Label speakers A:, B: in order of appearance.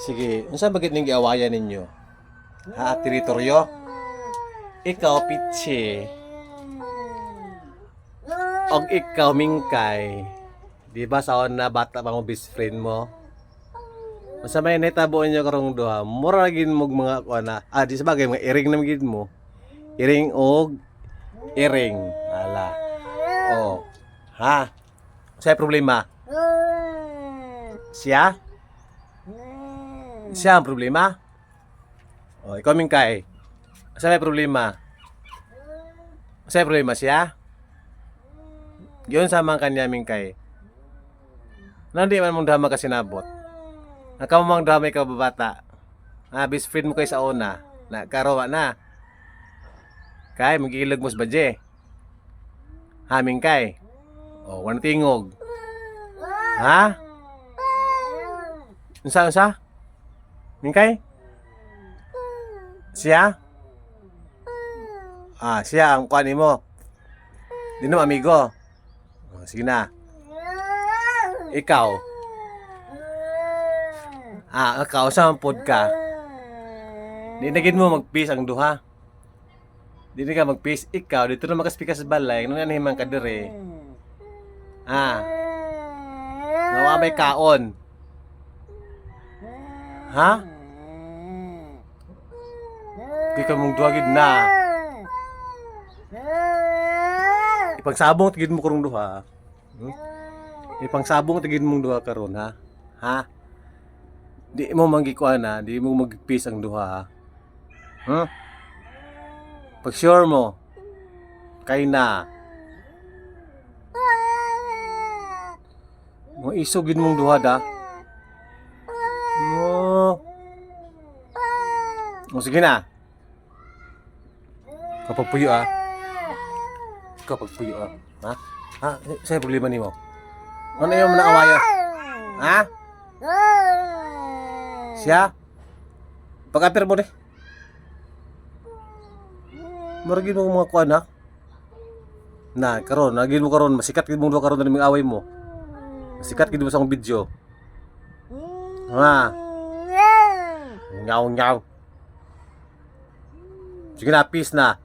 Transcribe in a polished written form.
A: Sige, unsa bagit ning giawayan ninyo? Ha, teritoryo? Ikaw, Piche. Og ikaw, Mingkay. Di ba sa na bata pa mo best friend mo? Unsa may nahitabo niyo karong duha? Mura gid mo mga kuana. Di sa bagay mga iring na gid mo. Iring og iring. Ala. Oh. Ha? Sa problema? Siya? Siya ang problema? Oh, ikaw Mingkay. Sa may problema? Sa problema siya? Yun sa mga kanya Mingkay. Nandi man mong drama kasi nabot. Nakaw mong drama ikaw babata. Best friend mo kay sa una. Na karawa na. Kay magiilag mo sa badje. Mingkay. Oh, wala tingog. Ha? Unsa? Mingkay? Siya? Siya ang kuan mo. Di no amigo. Oh, sige na. Ikaw. Ikaw sa pod ka. Di na gid mo mag-peace ang duha. Di na ka mag-peace. Ikaw dito na makaspika sa balay nung nanahimang ka dire. Nawa may kaon. Ha? Di ka mong duha gid na. Ipagsabong tigid mo karong duha. Ipagsabong tigid mong duha karon ha. Ha? Di mo magikuan na, di mo mag-peace ang duha ha. Pag sure mo kay na. Mo isugid mong duha da. Sige na. Kapag puyo Kapag puyo Ha? Sa'yo problema ni mo? Ano yung naawayan? Ha? Siya? Pag-apir mo Maragin mo mga kuan ha? Nagin mo karon, masikat gid mo karon na mga away mo. Masikat gid mo sa akong video. Nyaw. Sige na, peace na.